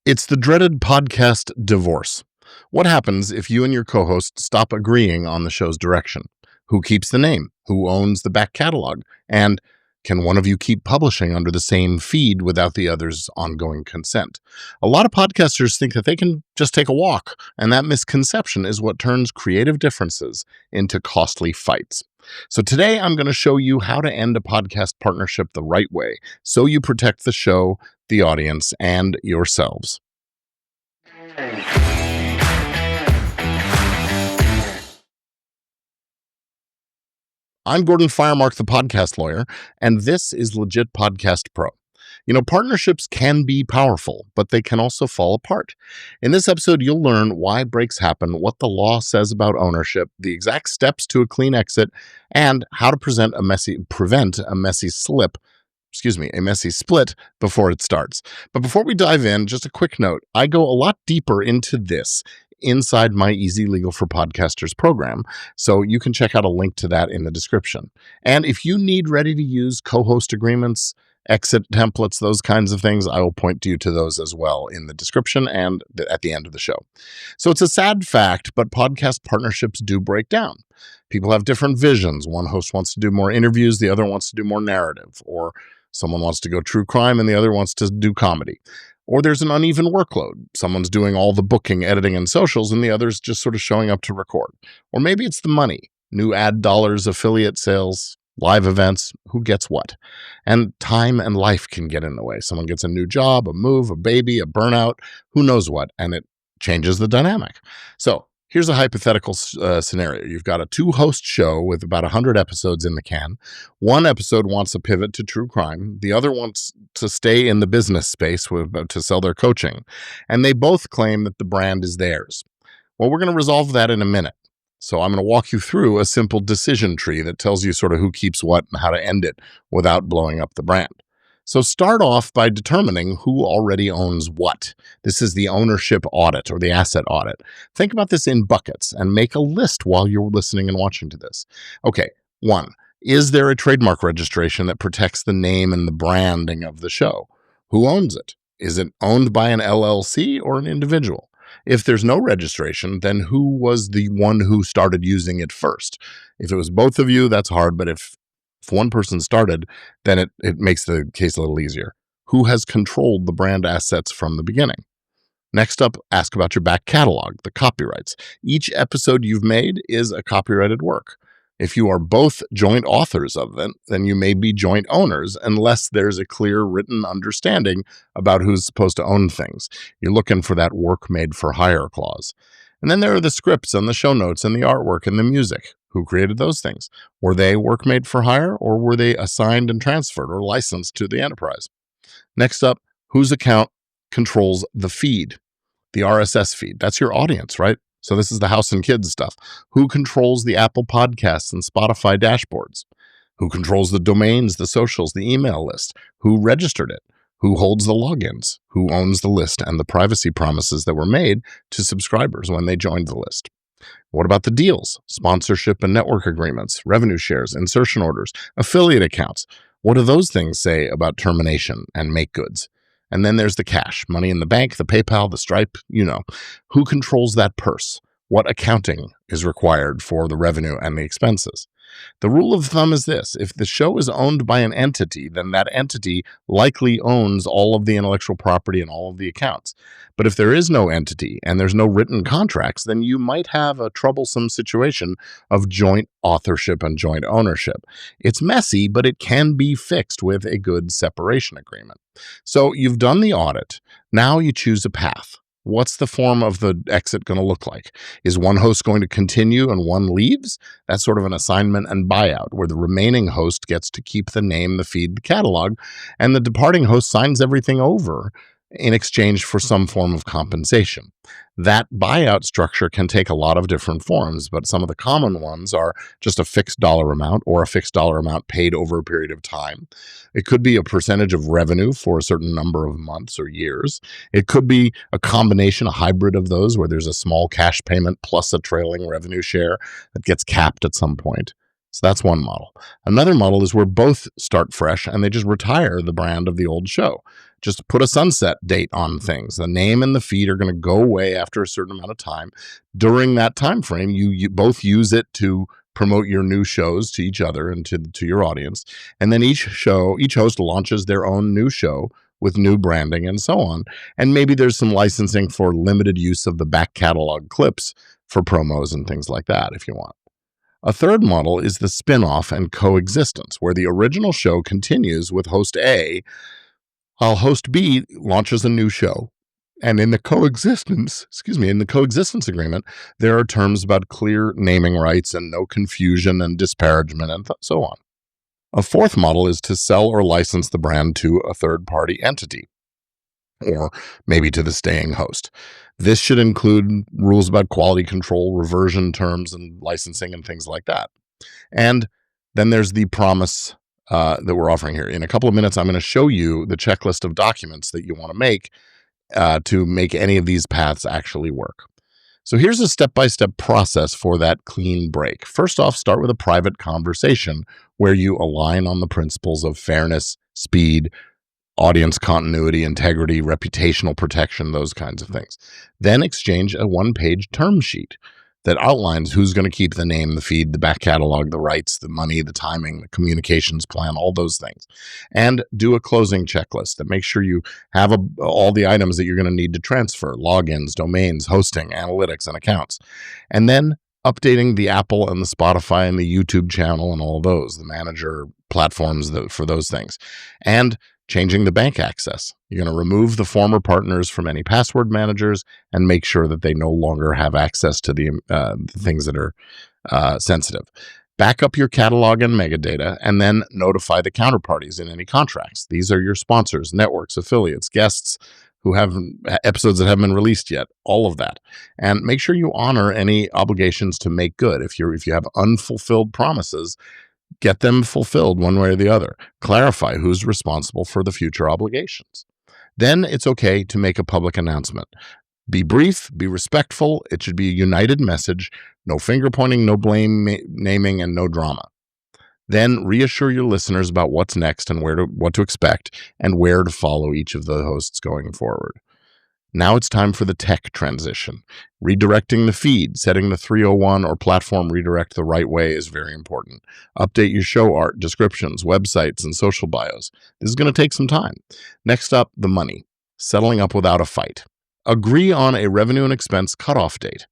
It's the dreaded podcast divorce. What happens if you and your co host stop agreeing on the show's direction? Who keeps the name? Who owns the back catalog? And can one of you keep publishing under the same feed without the other's ongoing consent? A lot of podcasters think that they can just take a walk, and that misconception is what turns creative differences into costly fights. So today I'm going to show you how to end a podcast partnership the right way so you protect the show, the audience, and yourselves. I'm Gordon Firemark, the podcast lawyer, and this is Legit Podcast Pro. Partnerships can be powerful, but they can also fall apart. In this episode, you'll learn why breaks happen, what the law says about ownership, the exact steps to a clean exit, and how to prevent a messy split before it starts. But before we dive in, just a quick note. I go a lot deeper into this inside my Easy Legal for Podcasters program, so you can check out a link to that in the description. And if you need ready-to-use co-host agreements, exit templates, those kinds of things, I will point you to those as well in the description and at the end of the show. So it's a sad fact, but podcast partnerships do break down. People have different visions. One host wants to do more interviews, the other wants to do more narrative, or someone wants to go true crime and the other wants to do comedy. Or there's an uneven workload. Someone's doing all the booking, editing, and socials, and the other's just sort of showing up to record. Or maybe it's the money, new ad dollars, affiliate sales, live events, who gets what. And time and life can get in the way. Someone gets a new job, a move, a baby, a burnout, who knows what, and it changes the dynamic. So here's a hypothetical scenario. You've got a two-host show with about 100 episodes in the can. One episode wants to pivot to true crime. The other wants to stay in the business space to sell their coaching. And they both claim that the brand is theirs. Well, we're going to resolve that in a minute. So I'm going to walk you through a simple decision tree that tells you sort of who keeps what and how to end it without blowing up the brand. So start off by determining who already owns what. This is the ownership audit or the asset audit. Think about this in buckets and make a list while you're listening and watching to this. Okay, 1. Is there a trademark registration that protects the name and the branding of the show? Who owns it? Is it owned by an LLC or an individual? If there's no registration, then who was the one who started using it first? If it was both of you, that's hard, but if one person started, then it makes the case a little easier. Who has controlled the brand assets from the beginning? Next up, ask about your back catalog, the copyrights. Each episode you've made is a copyrighted work. If you are both joint authors of it, then you may be joint owners unless there's a clear written understanding about who's supposed to own things. You're looking for that work made for hire clause. And then there are the scripts and the show notes and the artwork and the music. Who created those things? Were they work made for hire, or were they assigned and transferred or licensed to the enterprise? Next up, whose account controls the feed, the RSS feed? That's your audience, right? So this is the house and kids stuff. Who controls the Apple Podcasts and Spotify dashboards? Who controls the domains, the socials, the email list? Who registered it? Who holds the logins? Who owns the list and the privacy promises that were made to subscribers when they joined the list? What about the deals, sponsorship and network agreements, revenue shares, insertion orders, affiliate accounts? What do those things say about termination and make goods? And then there's the cash, money in the bank, the PayPal, the Stripe, Who controls that purse? What accounting is required for the revenue and the expenses? The rule of thumb is this: if the show is owned by an entity, then that entity likely owns all of the intellectual property and all of the accounts. But if there is no entity and there's no written contracts, then you might have a troublesome situation of joint authorship and joint ownership. It's messy, but it can be fixed with a good separation agreement. So you've done the audit. Now you choose a path. What's the form of the exit going to look like? Is one host going to continue and one leaves? That's sort of an assignment and buyout where the remaining host gets to keep the name, the feed, the catalog, and the departing host signs everything over in exchange for some form of compensation. That buyout structure can take a lot of different forms, but some of the common ones are just a fixed dollar amount or a fixed dollar amount paid over a period of time. It could be a percentage of revenue for a certain number of months or years. It could be a combination, a hybrid of those, where there's a small cash payment plus a trailing revenue share that gets capped at some point. So that's one model. Another model is where both start fresh and they just retire the brand of the old show. just put a sunset date on things. The name and the feed are going to go away after a certain amount of time. During that time frame, you both use it to promote your new shows to each other and to your audience. And then each host launches their own new show with new branding and so on. And maybe there's some licensing for limited use of the back catalog clips for promos and things like that if you want. A third model is the spin-off and coexistence, where the original show continues with host A, while host B launches a new show. And in the coexistence agreement, there are terms about clear naming rights and no confusion and disparagement and so on. A fourth model is to sell or license the brand to a third-party entity, or maybe to the staying host. This should include rules about quality control, reversion terms, and licensing and things like that. And then there's the promise that we're offering here. In a couple of minutes, I'm going to show you the checklist of documents that you want to make any of these paths actually work. So here's a step-by-step process for that clean break. First off, start with a private conversation where you align on the principles of fairness, speed, audience continuity, integrity, reputational protection, those kinds of things. Then exchange a one-page term sheet that outlines who's going to keep the name, the feed, the back catalog, the rights, the money, the timing, the communications plan, all those things. And do a closing checklist that makes sure you have all the items that you're going to need to transfer: logins, domains, hosting, analytics, and accounts. And then updating the Apple and the Spotify and the YouTube channel and all those, the manager platforms for those things. And changing the bank access. You're going to remove the former partners from any password managers and make sure that they no longer have access to the things that are sensitive. Back up your catalog and metadata, and then notify the counterparties in any contracts. These are your sponsors, networks, affiliates, guests who have episodes that haven't been released yet, all of that. And make sure you honor any obligations to make good. If you have unfulfilled promises, get them fulfilled one way or the other. Clarify who's responsible for the future obligations. Then it's okay to make a public announcement. Be brief, be respectful. It should be a united message. No finger pointing, no blame naming, and no drama. Then reassure your listeners about what's next and what to expect and where to follow each of the hosts going forward. Now it's time for the tech transition. Redirecting the feed, setting the 301 or platform redirect the right way is very important. Update your show art, descriptions, websites, and social bios. This is going to take some time. Next up, the money. Settling up without a fight. Agree on a revenue and expense cutoff date.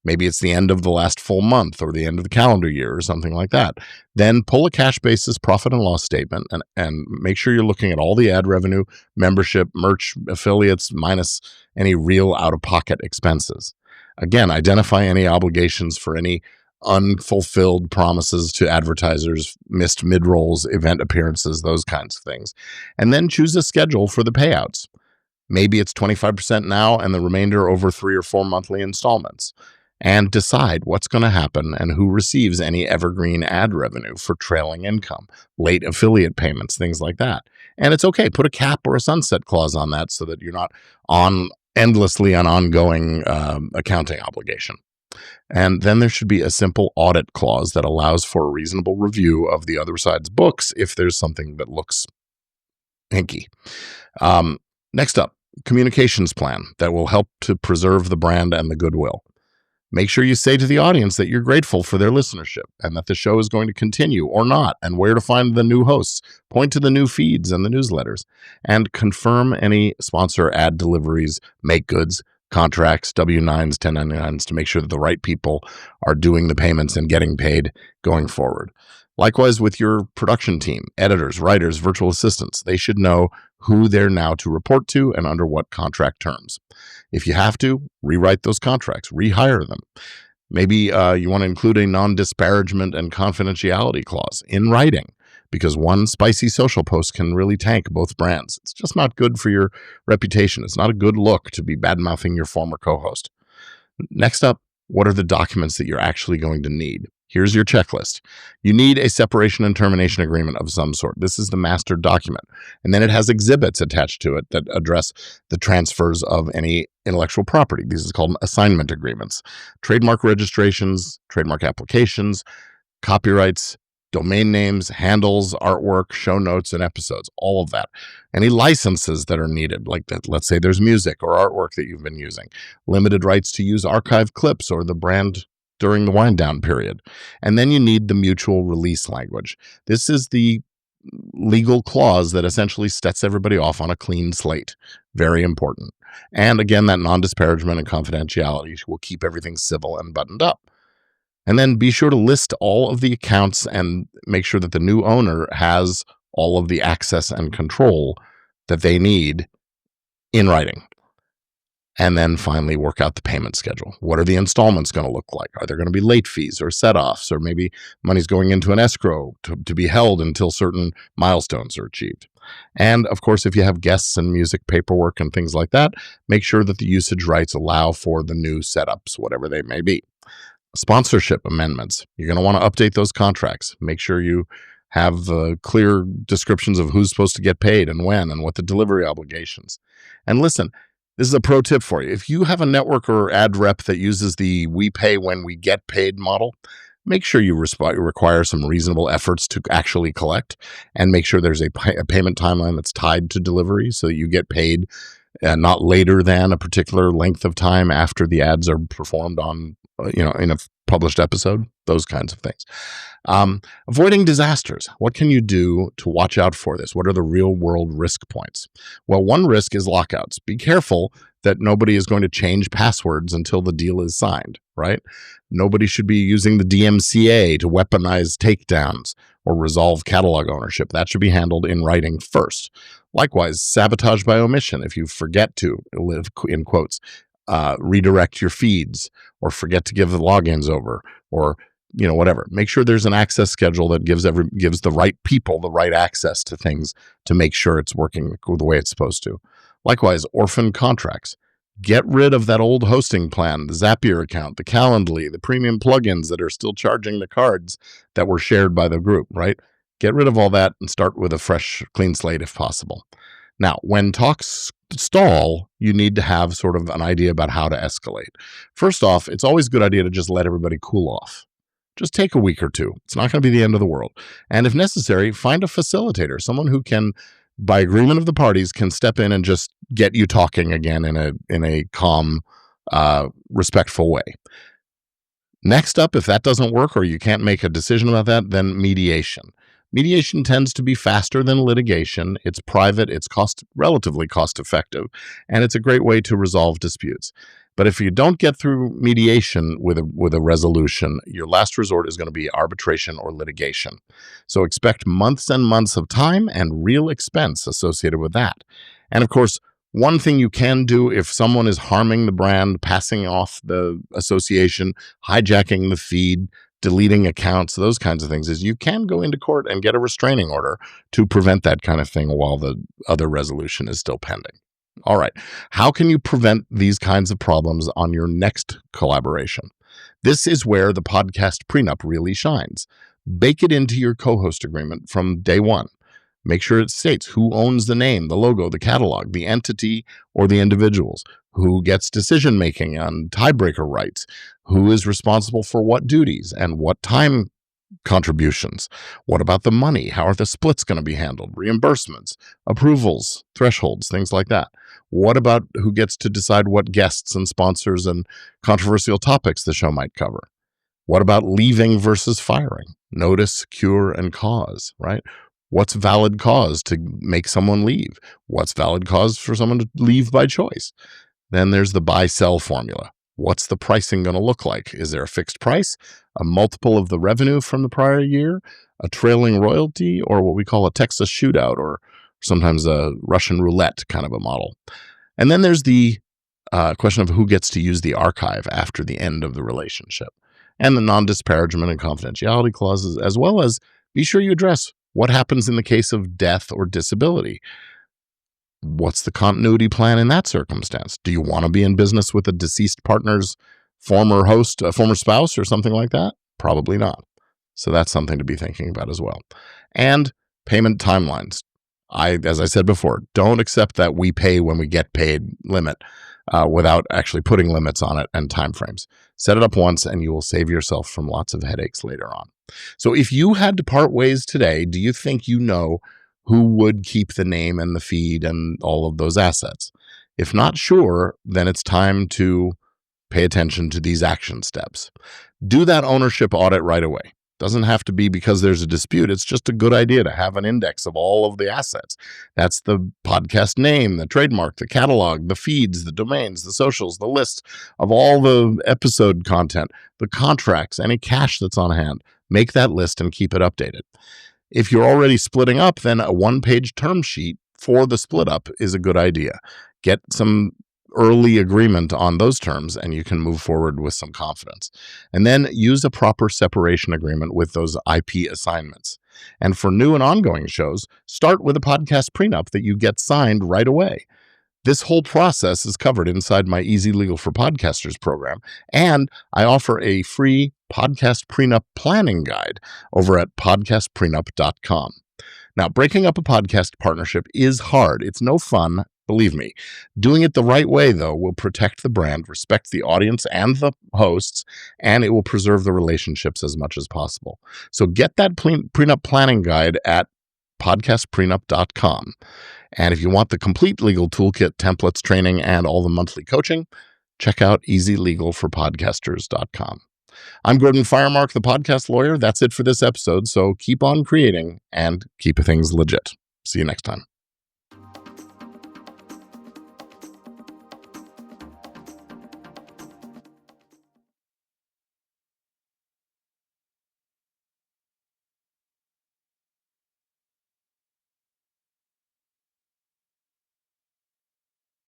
Maybe it's the end of the last full month or the end of the calendar year or something like that. Then pull a cash basis profit and loss statement and make sure you're looking at all the ad revenue, membership, merch, affiliates, minus any real out-of-pocket expenses. Again, identify any obligations for any unfulfilled promises to advertisers, missed mid-rolls, event appearances, those kinds of things. And then choose a schedule for the payouts. Maybe it's 25% now and the remainder over 3 or 4 monthly installments. And decide what's going to happen and who receives any evergreen ad revenue for trailing income, late affiliate payments, things like that. And it's okay, put a cap or a sunset clause on that so that you're not endlessly on ongoing accounting obligation. And then there should be a simple audit clause that allows for a reasonable review of the other side's books if there's something that looks hinky. Next up, communications plan that will help to preserve the brand and the goodwill. Make sure you say to the audience that you're grateful for their listenership and that the show is going to continue or not, and where to find the new hosts. Point to the new feeds and the newsletters, and confirm any sponsor ad deliveries, make goods, contracts, W-9s, 1099s to make sure that the right people are doing the payments and getting paid going forward. Likewise with your production team, editors, writers, virtual assistants. They should know who they're now to report to and under what contract terms. If you have to, rewrite those contracts, rehire them. Maybe you want to include a non-disparagement and confidentiality clause in writing, because one spicy social post can really tank both brands. It's just not good for your reputation. It's not a good look to be bad-mouthing your former co-host. Next up, what are the documents that you're actually going to need? Here's your checklist. You need a separation and termination agreement of some sort. This is the master document. And then it has exhibits attached to it that address the transfers of any intellectual property. These are called assignment agreements. Trademark registrations, trademark applications, copyrights, domain names, handles, artwork, show notes, and episodes, all of that. Any licenses that are needed, like that, let's say there's music or artwork that you've been using, limited rights to use archive clips or the brand during the wind down period. And then you need the mutual release language. This is the legal clause that essentially sets everybody off on a clean slate. Very important. And again, that non-disparagement and confidentiality will keep everything civil and buttoned up. And then be sure to list all of the accounts and make sure that the new owner has all of the access and control that they need in writing. And then finally work out the payment schedule. What are the installments going to look like? Are there going to be late fees or set-offs, or maybe money's going into an escrow to be held until certain milestones are achieved? And of course, if you have guests and music paperwork and things like that, make sure that the usage rights allow for the new setups, whatever they may be. Sponsorship amendments. You're going to want to update those contracts. Make sure you have clear descriptions of who's supposed to get paid and when and what the delivery obligations. And listen, this is a pro tip for you. If you have a network or ad rep that uses the we pay when we get paid model, make sure you require some reasonable efforts to actually collect, and make sure there's a payment timeline that's tied to delivery so that you get paid not later than a particular length of time after the ads are performed on, in a published episode, those kinds of things. Avoiding disasters. What can you do to watch out for this? What are the real world risk points? Well, one risk is lockouts. Be careful that nobody is going to change passwords until the deal is signed, right? Nobody should be using the DMCA to weaponize takedowns or resolve catalog ownership. That should be handled in writing first. Likewise, sabotage by omission. If you forget to, in quotes, redirect your feeds, or forget to give the logins over, or whatever. Make sure there's an access schedule that gives the right people the right access to things to make sure it's working the way it's supposed to. Likewise, orphan contracts. Get rid of that old hosting plan, the Zapier account, the Calendly, the premium plugins that are still charging the cards that were shared by the group, right? Get rid of all that and start with a fresh, clean slate if possible. Now, when talks stall, you need to have sort of an idea about how to escalate. First off, it's always a good idea to just let everybody cool off. Just take a week or two. It's not going to be the end of the world. And if necessary, find a facilitator, someone who can, by agreement of the parties, can step in and just get you talking again in a calm, respectful way. Next up, if that doesn't work or you can't make a decision about that, then mediation. Mediation tends to be faster than litigation. It's private, it's relatively cost effective, and it's a great way to resolve disputes. But if you don't get through mediation with a resolution, your last resort is going to be arbitration or litigation. So expect months and months of time and real expense associated with that. And of course, one thing you can do if someone is harming the brand, passing off the association, hijacking the feed, deleting accounts, those kinds of things, is you can go into court and get a restraining order to prevent that kind of thing while the other resolution is still pending. All right. How can you prevent these kinds of problems on your next collaboration? This is where the podcast prenup really shines. Bake it into your co-host agreement from day one. Make sure it states who owns the name, the logo, the catalog, the entity, or the individuals, who gets decision-making on tiebreaker rights, who is responsible for what duties and what time contributions. What about the money? How are the splits going to be handled? Reimbursements, approvals, thresholds, things like that. What about who gets to decide what guests and sponsors and controversial topics the show might cover? What about leaving versus firing? Notice, cure, and cause, right? What's valid cause to make someone leave? What's valid cause for someone to leave by choice? Then there's the buy-sell formula. What's the pricing going to look like? Is there a fixed price, a multiple of the revenue from the prior year, a trailing royalty, or what we call a Texas shootout, or sometimes a Russian roulette kind of a model? And then there's the question of who gets to use the archive after the end of the relationship, and the non-disparagement and confidentiality clauses, as well as be sure you address what happens in the case of death or disability. What's the continuity plan in that circumstance? Do you want to be in business with a deceased partner's former host, a former spouse, or something like that? Probably not. So that's something to be thinking about as well. And payment timelines. As I said before, don't accept that we pay when we get paid limit without actually putting limits on it and timeframes. Set it up once and you will save yourself from lots of headaches later on. So if you had to part ways today, do you think you know who would keep the name and the feed and all of those assets? If not sure, then it's time to pay attention to these action steps. Do that ownership audit right away. Doesn't have to be because there's a dispute. It's just a good idea to have an index of all of the assets. That's the podcast name, the trademark, the catalog, the feeds, the domains, the socials, the list of all the episode content, the contracts, any cash that's on hand. Make that list and keep it updated. If you're already splitting up, then a one-page term sheet for the split up is a good idea. Get some early agreement on those terms and you can move forward with some confidence. And then use a proper separation agreement with those IP assignments. And for new and ongoing shows, start with a podcast prenup that you get signed right away. This whole process is covered inside my Easy Legal for Podcasters program, and I offer a free podcast prenup planning guide over at podcastprenup.com. Now, breaking up a podcast partnership is hard. It's no fun, believe me. Doing it the right way, though, will protect the brand, respect the audience and the hosts, and it will preserve the relationships as much as possible. So get that prenup planning guide at podcastprenup.com. And if you want the complete legal toolkit, templates, training, and all the monthly coaching, check out easylegalforpodcasters.com. I'm Gordon Firemark, the podcast lawyer. That's it for this episode. So keep on creating and keep things legit. See you next time.